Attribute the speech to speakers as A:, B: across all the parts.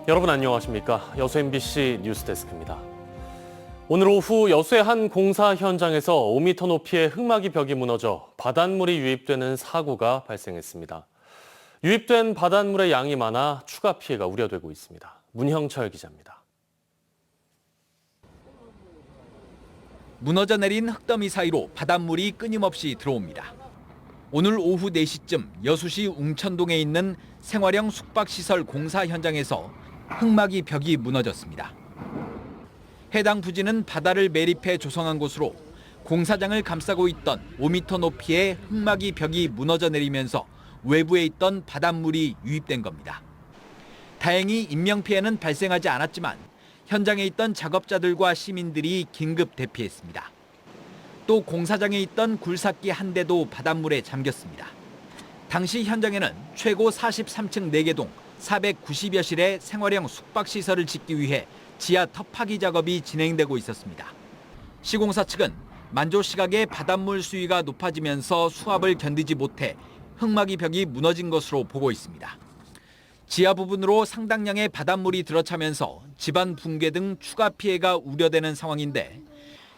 A: 여러분 안녕하십니까? 여수 MBC 뉴스데스크입니다. 오늘 오후 여수의 한 공사 현장에서 5m 높이의 흙막이 벽이 무너져 바닷물이 유입되는 사고가 발생했습니다. 유입된 바닷물의 양이 많아 추가 피해가 우려되고 있습니다. 문형철 기자입니다.
B: 무너져 내린 흙더미 사이로 바닷물이 끊임없이 들어옵니다. 오늘 오후 4시쯤 여수시 웅천동에 있는 생활형 숙박시설 공사 현장에서 흙막이 벽이 무너졌습니다. 해당 부지는 바다를 매립해 조성한 곳으로 공사장을 감싸고 있던 5m 높이의 흙막이 벽이 무너져 내리면서 외부에 있던 바닷물이 유입된 겁니다. 다행히 인명피해는 발생하지 않았지만 현장에 있던 작업자들과 시민들이 긴급 대피했습니다. 또 공사장에 있던 굴삭기 한 대도 바닷물에 잠겼습니다. 당시 현장에는 최고 43층 4개 동 490여 실의 생활형 숙박시설을 짓기 위해 지하 터 파기 작업이 진행되고 있었습니다. 시공사 측은 만조 시각에 바닷물 수위가 높아지면서 수압을 견디지 못해 흙막이 벽이 무너진 것으로 보고 있습니다. 지하 부분으로 상당량의 바닷물이 들어차면서 집안 붕괴 등 추가 피해가 우려되는 상황인데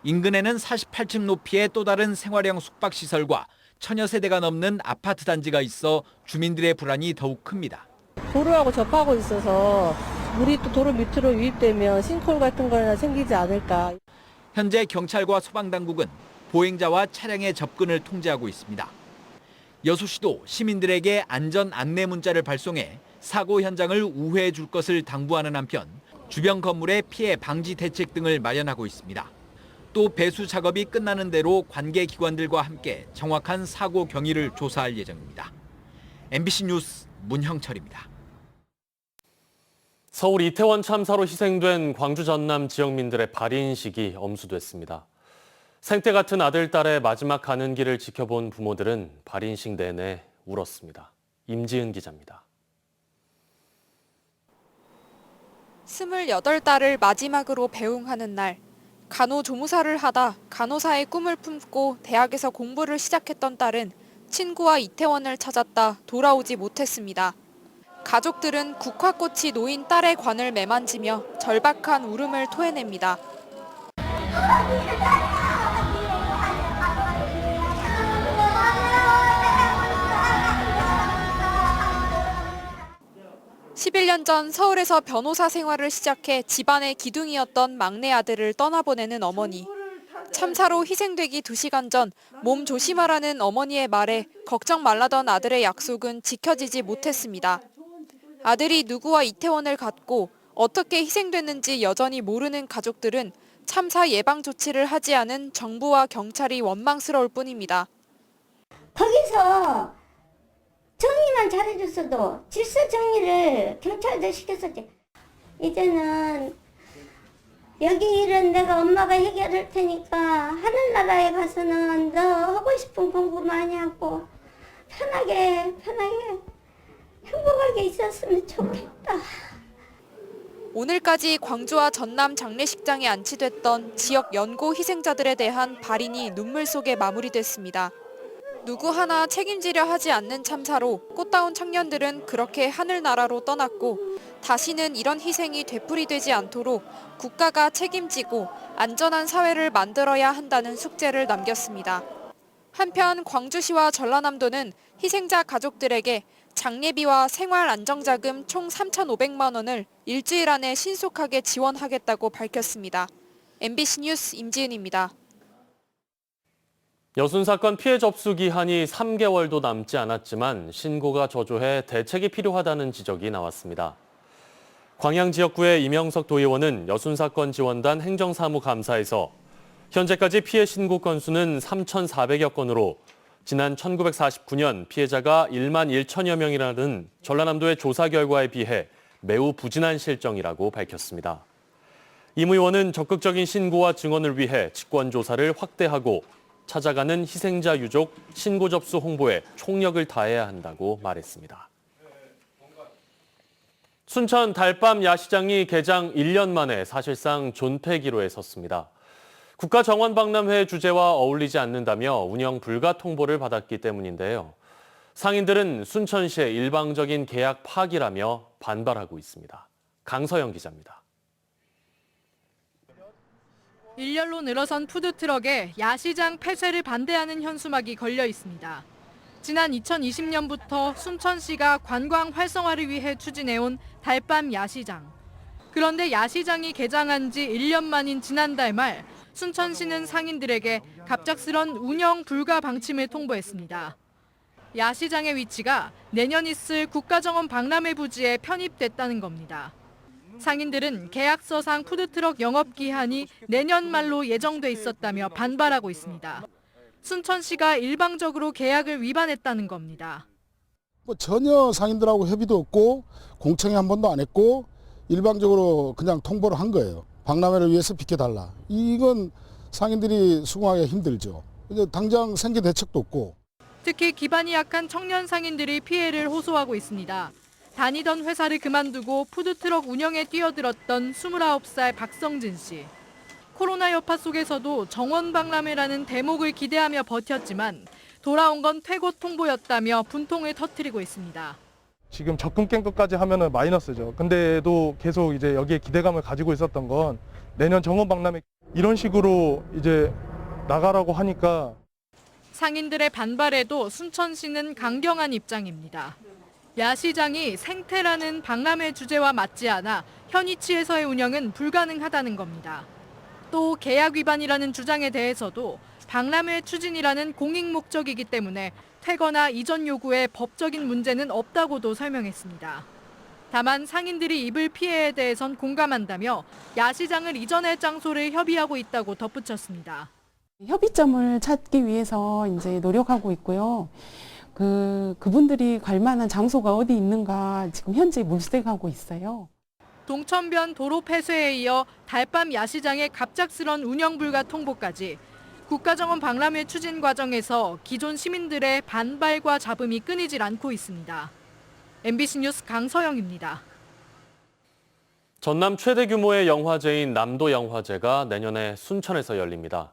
B: 인근에는 48층 높이의 또 다른 생활형 숙박시설과 천여 세대가 넘는 아파트 단지가 있어 주민들의 불안이 더욱 큽니다.
C: 도로하고 접하고 있어서 물이 또 도로 밑으로 유입되면 싱크홀 같은 거나 생기지 않을까.
B: 현재 경찰과 소방당국은 보행자와 차량의 접근을 통제하고 있습니다. 여수시도 시민들에게 안전 안내 문자를 발송해 사고 현장을 우회해 줄 것을 당부하는 한편 주변 건물의 피해 방지 대책 등을 마련하고 있습니다. 또 배수 작업이 끝나는 대로 관계 기관들과 함께 정확한 사고 경위를 조사할 예정입니다. MBC 뉴스 문형철입니다.
A: 서울 이태원 참사로 희생된 광주 전남 지역민들의 발인식이 엄수됐습니다. 생태 같은 아들, 딸의 마지막 가는 길을 지켜본 부모들은 발인식 내내 울었습니다. 임지은 기자입니다.
D: 28달을 마지막으로 배웅하는 날, 간호조무사를 하다 간호사의 꿈을 품고 대학에서 공부를 시작했던 딸은 친구와 이태원을 찾았다 돌아오지 못했습니다. 가족들은 국화꽃이 놓인 딸의 관을 매만지며 절박한 울음을 토해냅니다. (11년) 전 서울에서 변호사 생활을 시작해 집안의 기둥이었던 막내 아들을 떠나보내는 어머니. 참사로 희생되기 2시간 전 몸 조심하라는 어머니의 말에 걱정 말라던 아들의 약속은 지켜지지 못했습니다. 아들이 누구와 이태원을 갔고 어떻게 희생됐는지 여전히 모르는 가족들은 참사 예방 조치를 하지 않은 정부와 경찰이 원망스러울 뿐입니다.
E: 거기서 정리만 잘해줬어도 질서 정리를 경찰들 시켰었지. 이제는 여기 일은 내가 엄마가 해결할 테니까 하늘나라에 가서는 너 하고 싶은 공부 많이 하고 편하게 행복하게 있었으면 좋겠다.
D: 오늘까지 광주와 전남 장례식장에 안치됐던 지역 연고 희생자들에 대한 발인이 눈물 속에 마무리됐습니다. 누구 하나 책임지려 하지 않는 참사로 꽃다운 청년들은 그렇게 하늘나라로 떠났고 다시는 이런 희생이 되풀이되지 않도록 국가가 책임지고 안전한 사회를 만들어야 한다는 숙제를 남겼습니다. 한편 광주시와 전라남도는 희생자 가족들에게 장례비와 생활안정자금 총 3,500만 원을 일주일 안에 신속하게 지원하겠다고 밝혔습니다. MBC 뉴스 임지은입니다.
A: 여순 사건 피해 접수 기한이 3개월도 남지 않았지만 신고가 저조해 대책이 필요하다는 지적이 나왔습니다. 광양 지역구의 이명석 도의원은 여순 사건 지원단 행정사무감사에서 현재까지 피해 신고 건수는 3,400여 건으로 지난 1949년 피해자가 1만 1천여 명이라는 전라남도의 조사 결과에 비해 매우 부진한 실정이라고 밝혔습니다. 임 의원은 적극적인 신고와 증언을 위해 직권조사를 확대하고 찾아가는 희생자 유족 신고 접수 홍보에 총력을 다해야 한다고 말했습니다. 순천 달밤 야시장이 개장 1년 만에 사실상 존폐기로에 섰습니다. 국가정원박람회 주제와 어울리지 않는다며 운영 불가 통보를 받았기 때문인데요. 상인들은 순천시의 일방적인 계약 파기라며 반발하고 있습니다. 강서영 기자입니다.
F: 일렬로 늘어선 푸드트럭에 야시장 폐쇄를 반대하는 현수막이 걸려 있습니다. 지난 2020년부터 순천시가 관광 활성화를 위해 추진해온 달밤 야시장. 그런데 야시장이 개장한 지 1년 만인 지난달 말 순천시는 상인들에게 갑작스런 운영 불가 방침을 통보했습니다. 야시장의 위치가 내년 있을 국가정원 박람회 부지에 편입됐다는 겁니다. 상인들은 계약서상 푸드트럭 영업 기한이 내년 말로 예정돼 있었다며 반발하고 있습니다. 순천시가 일방적으로 계약을 위반했다는 겁니다.
G: 전혀 상인들하고 협의도 없고 공청회 한 번도 안 했고 일방적으로 그냥 통보를 한 거예요. 박람회를 위해서 비켜달라. 이건 상인들이 수긍하기가 힘들죠. 이제 당장 생계 대책도 없고.
F: 특히 기반이 약한 청년 상인들이 피해를 호소하고 있습니다. 다니던 회사를 그만두고 푸드트럭 운영에 뛰어들었던 29살 박성진 씨. 코로나 여파 속에서도 정원 박람회라는 대목을 기대하며 버텼지만 돌아온 건 퇴고 통보였다며 분통을 터뜨리고 있습니다.
H: 지금 적금 깬 것까지 하면은 마이너스죠. 근데도 계속 이제 여기에 기대감을 가지고 있었던 건 내년 정원 박람회 이런 식으로 이제 나가라고 하니까.
F: 상인들의 반발에도 순천시는 강경한 입장입니다. 야시장이 생태라는 박람회 주제와 맞지 않아 현 위치에서의 운영은 불가능하다는 겁니다. 또 계약 위반이라는 주장에 대해서도 박람회 추진이라는 공익 목적이기 때문에 퇴거나 이전 요구에 법적인 문제는 없다고도 설명했습니다. 다만 상인들이 입을 피해에 대해선 공감한다며 야시장을 이전할 장소를 협의하고 있다고 덧붙였습니다.
I: 협의점을 찾기 위해서 이제 노력하고 있고요. 그분들이 갈 만한 장소가 어디 있는가 지금 현재 물색하고 있어요.
F: 동천변 도로 폐쇄에 이어 달밤 야시장의 갑작스런 운영 불가 통보까지 국가정원 박람회 추진 과정에서 기존 시민들의 반발과 잡음이 끊이질 않고 있습니다. MBC 뉴스 강서영입니다.
A: 전남 최대 규모의 영화제인 남도영화제가 내년에 순천에서 열립니다.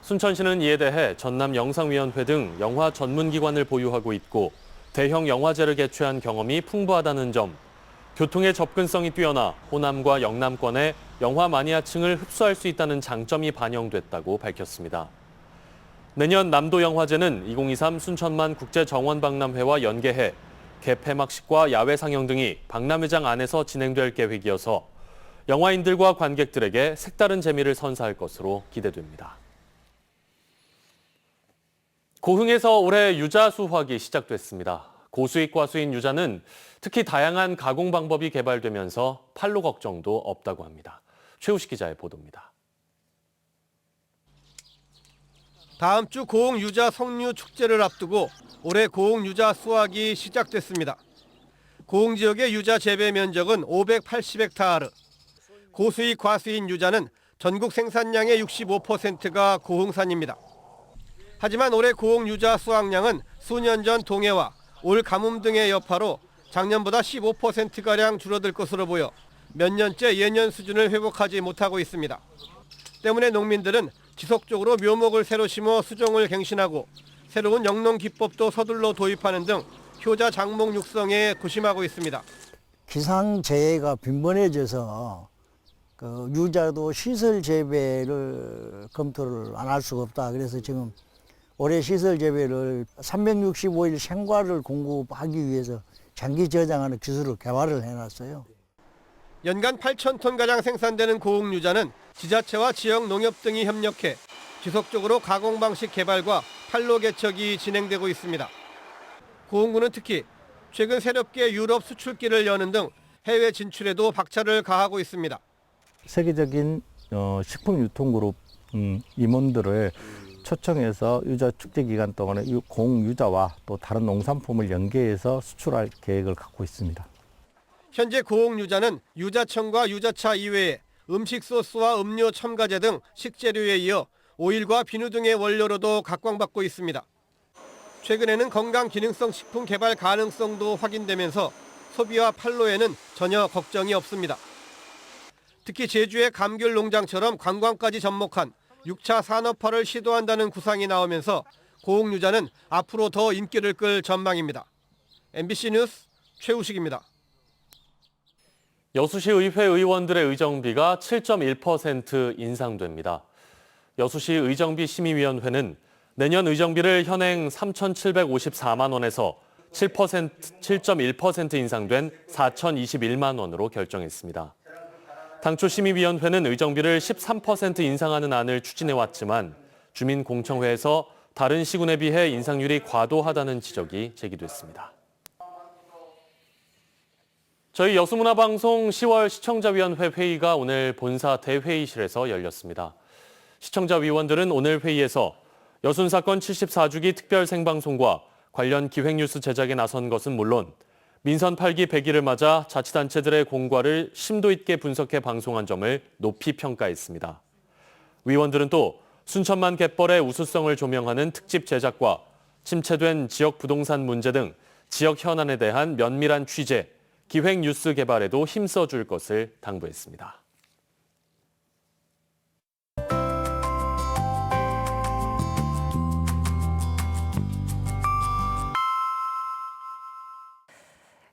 A: 순천시는 이에 대해 전남영상위원회 등 영화 전문기관을 보유하고 있고 대형 영화제를 개최한 경험이 풍부하다는 점, 교통의 접근성이 뛰어나 호남과 영남권의 영화 마니아층을 흡수할 수 있다는 장점이 반영됐다고 밝혔습니다. 내년 남도영화제는 2023 순천만 국제정원박람회와 연계해 개폐막식과 야외 상영 등이 박람회장 안에서 진행될 계획이어서 영화인들과 관객들에게 색다른 재미를 선사할 것으로 기대됩니다. 고흥에서 올해 유자 수확이 시작됐습니다. 고수익 과수인 유자는 특히 다양한 가공 방법이 개발되면서 판로 걱정도 없다고 합니다. 최우식 기자의 보도입니다.
J: 다음 주 고흥 유자 석류 축제를 앞두고 올해 고흥 유자 수확이 시작됐습니다. 고흥 지역의 유자 재배 면적은 580헥타르. 고수익 과수인 유자는 전국 생산량의 65%가 고흥산입니다. 하지만 올해 고흥 유자 수확량은 수년 전 동해와 올 가뭄 등의 여파로 작년보다 15%가량 줄어들 것으로 보여 몇 년째 예년 수준을 회복하지 못하고 있습니다. 때문에 농민들은 지속적으로 묘목을 새로 심어 수종을 갱신하고 새로운 영농 기법도 서둘러 도입하는 등 효자 장목 육성에 고심하고 있습니다.
K: 기상재해가 빈번해져서 유자도 시설 재배를 검토를 안 할 수가 없다. 그래서 지금 올해 시설 재배를 365일 생과를 공급하기 위해서 장기 저장하는 기술을 개발을 해놨어요.
J: 연간 8,000톤가량 생산되는 고흥 유자는 지자체와 지역 농협 등이 협력해 지속적으로 가공 방식 개발과 판로 개척이 진행되고 있습니다. 고흥군은 특히 최근 새롭게 유럽 수출길을 여는 등 해외 진출에도 박차를 가하고 있습니다.
L: 세계적인 식품유통그룹 임원들을 초청해서 유자 축제 기간 동안에 고흥 유자와 또 다른 농산품을 연계해서 수출할 계획을 갖고 있습니다.
J: 현재 고흥 유자는 유자청과 유자차 이외에 음식 소스와 음료 첨가제 등 식재료에 이어 오일과 비누 등의 원료로도 각광받고 있습니다. 최근에는 건강 기능성 식품 개발 가능성도 확인되면서 소비와 판로에는 전혀 걱정이 없습니다. 특히 제주의 감귤 농장처럼 관광까지 접목한 6차 산업화를 시도한다는 구상이 나오면서 고흥 유자는 앞으로 더 인기를 끌 전망입니다. MBC 뉴스 최우식입니다.
A: 여수시 의회 의원들의 의정비가 7.1% 인상됩니다. 여수시 의정비 심의위원회는 내년 의정비를 현행 3,754만 원에서 7.1% 인상된 4,021만 원으로 결정했습니다. 당초 심의위원회는 의정비를 13% 인상하는 안을 추진해왔지만 주민공청회에서 다른 시군에 비해 인상률이 과도하다는 지적이 제기됐습니다. 저희 여수문화방송 10월 시청자위원회 회의가 오늘 본사 대회의실에서 열렸습니다. 시청자위원들은 오늘 회의에서 여순 사건 74주기 특별 생방송과 관련 기획뉴스 제작에 나선 것은 물론 민선 8기 100일을 맞아 자치단체들의 공과를 심도 있게 분석해 방송한 점을 높이 평가했습니다. 위원들은 또 순천만 갯벌의 우수성을 조명하는 특집 제작과 침체된 지역 부동산 문제 등 지역 현안에 대한 면밀한 취재, 기획 뉴스 개발에도 힘써줄 것을 당부했습니다.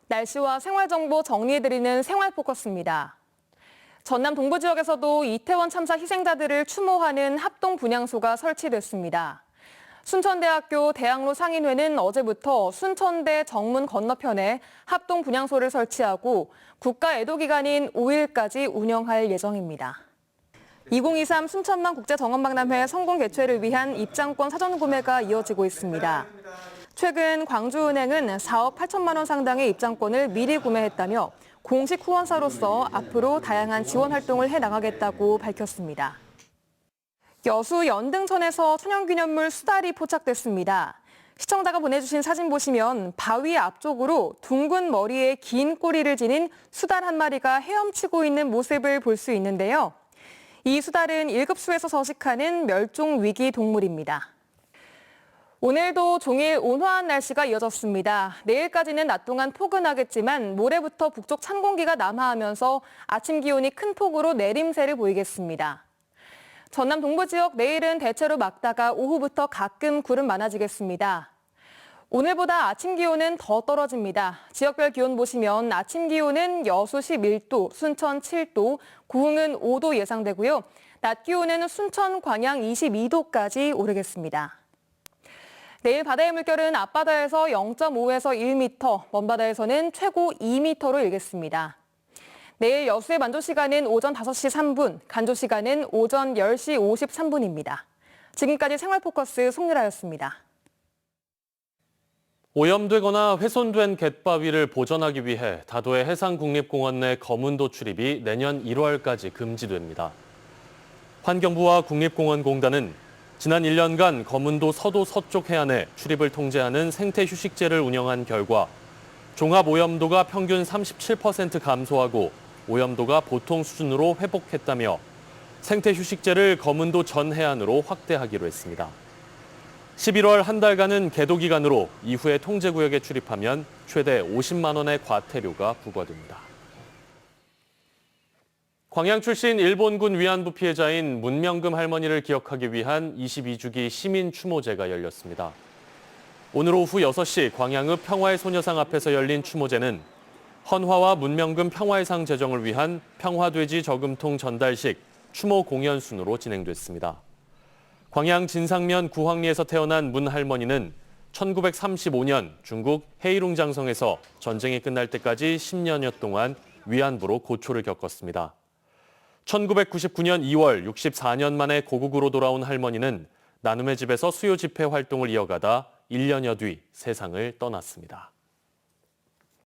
M: 날씨와 생활정보 정리해드리는 생활포커스입니다. 전남 동부 지역에서도 이태원 참사 희생자들을 추모하는 합동분향소가 설치됐습니다. 순천대학교 대학로 상인회는 어제부터 순천대 정문 건너편에 합동분향소를 설치하고 국가애도기간인 5일까지 운영할 예정입니다. 2023 순천만 국제정원박람회 성공 개최를 위한 입장권 사전 구매가 이어지고 있습니다. 최근 광주은행은 4억 8천만 원 상당의 입장권을 미리 구매했다며 공식 후원사로서 앞으로 다양한 지원 활동을 해나가겠다고 밝혔습니다. 여수 연등천에서 천연기념물 수달이 포착됐습니다. 시청자가 보내주신 사진 보시면 바위 앞쪽으로 둥근 머리에 긴 꼬리를 지닌 수달 한 마리가 헤엄치고 있는 모습을 볼 수 있는데요. 이 수달은 1급수에서 서식하는 멸종 위기 동물입니다. 오늘도 종일 온화한 날씨가 이어졌습니다. 내일까지는 낮 동안 포근하겠지만 모레부터 북쪽 찬 공기가 남하하면서 아침 기온이 큰 폭으로 내림세를 보이겠습니다. 전남 동부 지역 내일은 대체로 맑다가 오후부터 가끔 구름 많아지겠습니다. 오늘보다 아침 기온은 더 떨어집니다. 지역별 기온 보시면 아침 기온은 여수 11도, 순천 7도, 고흥은 5도 예상되고요. 낮 기온은 순천, 광양 22도까지 오르겠습니다. 내일 바다의 물결은 앞바다에서 0.5에서 1m, 먼바다에서는 최고 2m로 일겠습니다. 내일 여수의 만조 시간은 오전 5시 3분, 간조 시간은 오전 10시 53분입니다. 지금까지 생활포커스 송유라였습니다.
A: 오염되거나 훼손된 갯바위를 보전하기 위해 다도해 해상국립공원 내 거문도 출입이 내년 1월까지 금지됩니다. 환경부와 국립공원공단은 지난 1년간 거문도 서도 서쪽 해안에 출입을 통제하는 생태휴식제를 운영한 결과 종합 오염도가 평균 37% 감소하고 오염도가 보통 수준으로 회복했다며 생태휴식제를 거문도 전 해안으로 확대하기로 했습니다. 11월 한 달간은 계도 기간으로 이후에 통제구역에 출입하면 최대 50만 원의 과태료가 부과됩니다. 광양 출신 일본군 위안부 피해자인 문명금 할머니를 기억하기 위한 22주기 시민 추모제가 열렸습니다. 오늘 오후 6시 광양읍 평화의 소녀상 앞에서 열린 추모제는 헌화와 문명금 평화의 상 제정을 위한 평화돼지 저금통 전달식 추모 공연 순으로 진행됐습니다. 광양 진상면 구황리에서 태어난 문 할머니는 1935년 중국 헤이룽장성에서 전쟁이 끝날 때까지 10년여 동안 위안부로 고초를 겪었습니다. 1999년 2월 64년 만에 고국으로 돌아온 할머니는 나눔의 집에서 수요 집회 활동을 이어가다 1년여 뒤 세상을 떠났습니다.